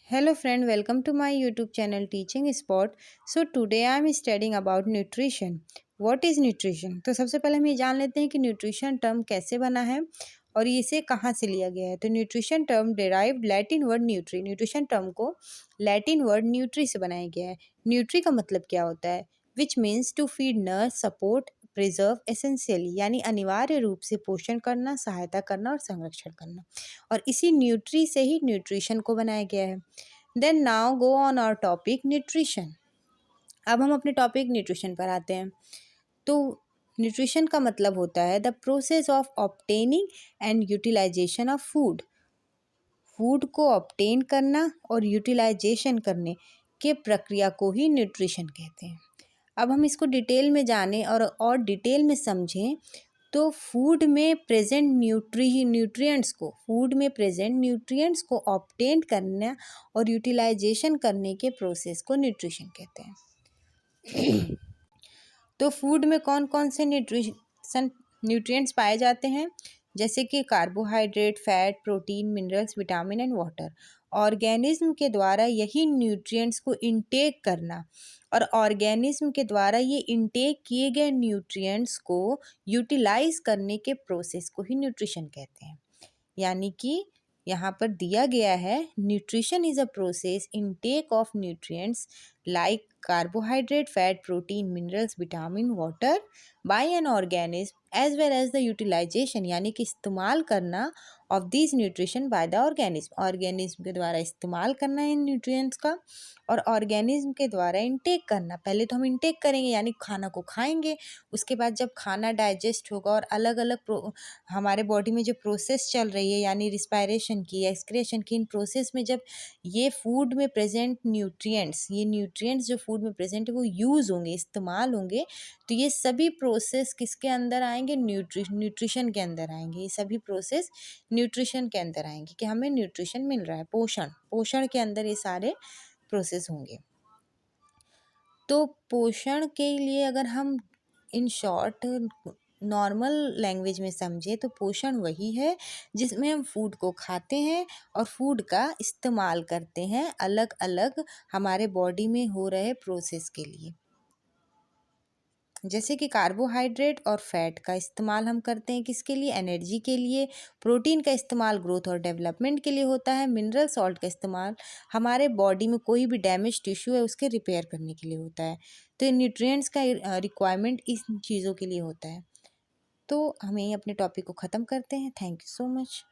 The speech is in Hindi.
Hello friend, welcome to my YouTube channel Teaching Spot. So today I am studying about nutrition. What is nutrition? तो सबसे पहले हम ये जान लेते हैं कि न्यूट्रिशन टर्म कैसे बना है और इसे कहाँ से लिया गया है। तो nutrition term derived Latin word nutri. Nutrition term को लैटिन वर्ड न्यूट्री से बनाया गया है। न्यूट्री का मतलब क्या होता है? Which means to feed, nurse, support, preserve, essentially यानी अनिवार्य रूप से पोषण करना, सहायता करना और संरक्षण करना। और इसी न्यूट्री से ही न्यूट्रिशन को बनाया गया है। Then now go on our topic nutrition. अब हम अपने टॉपिक न्यूट्रिशन पर आते हैं। तो न्यूट्रिशन का मतलब होता है the process of obtaining and utilisation of food. Food को ऑब्टेन करना और यूटिलाइजेशन करने के प्रक्रिया को ही न्यूट्रिशन कहते हैं। अब हम इसको डिटेल में जानें और डिटेल में समझें तो फूड में प्रेजेंट न्यूट्रिएंट्स को ऑब्टेन करना और यूटिलाइजेशन करने के प्रोसेस को न्यूट्रिशन कहते हैं। तो फूड में कौन कौन से न्यूट्रिएंट्स पाए जाते हैं? जैसे कि carbohydrate, fat, protein, minerals, vitamin and water. Organism के द्वारा यही न्यूट्रिएंट्स को इनटेक करना और ऑर्गेनिज्म के द्वारा ये इनटेक किए गए न्यूट्रिएंट्स को यूटिलाइज करने के प्रोसेस को ही न्यूट्रिशन कहते हैं। यानी कि यहाँ पर दिया गया है nutrition is a process intake of nutrients like carbohydrate, fat, protein, minerals, vitamin, water by an organism as well as the utilization यानी कि इस्तेमाल करना of these nutrition by the organism। Organism के द्वारा इस्तेमाल करना इन न्यूट्रिएंट्स का और ऑर्गेनिज्म के द्वारा इंटेक करना। पहले तो हम इंटेक करेंगे यानी खाना को खाएंगे, उसके बाद जब खाना डाइजेस्ट होगा और अलग अलग हमारे बॉडी में जो प्रोसेस चल रही है यानी रिस्पायरेशन की, एक्सक्रेशन की, इन प्रोसेस में जब ये फूड में प्रेजेंट न्यूट्रिएंट्स जो फूड में प्रेजेंट है वो यूज़ होंगे, इस्तेमाल होंगे, तो ये सभी प्रोसेस किसके अंदर आएंगे? न्यूट्रिशन के अंदर आएंगे। ये सभी प्रोसेस न्यूट्रिशन के अंदर आएंगे कि हमें न्यूट्रिशन मिल रहा है, पोषण के अंदर ये सारे प्रोसेस होंगे। तो पोषण के लिए अगर हम इन शॉर्ट नॉर्मल लैंग्वेज में समझे तो पोषण वही है जिसमें हम फूड को खाते हैं और फूड का इस्तेमाल करते हैं अलग अलग हमारे बॉडी में हो रहे प्रोसेस के लिए। जैसे कि कार्बोहाइड्रेट और फैट का इस्तेमाल हम करते हैं किसके लिए? एनर्जी के लिए। प्रोटीन का इस्तेमाल ग्रोथ और डेवलपमेंट के लिए होता है। मिनरल सॉल्ट का इस्तेमाल हमारे बॉडी में कोई भी डैमेज टिश्यू है उसके रिपेयर करने के लिए होता है। तो न्यूट्रिएंट्स का रिक्वायरमेंट इन चीज़ों के लिए होता है। तो हम यहीं अपने टॉपिक को ख़त्म करते हैं। Thank you so much.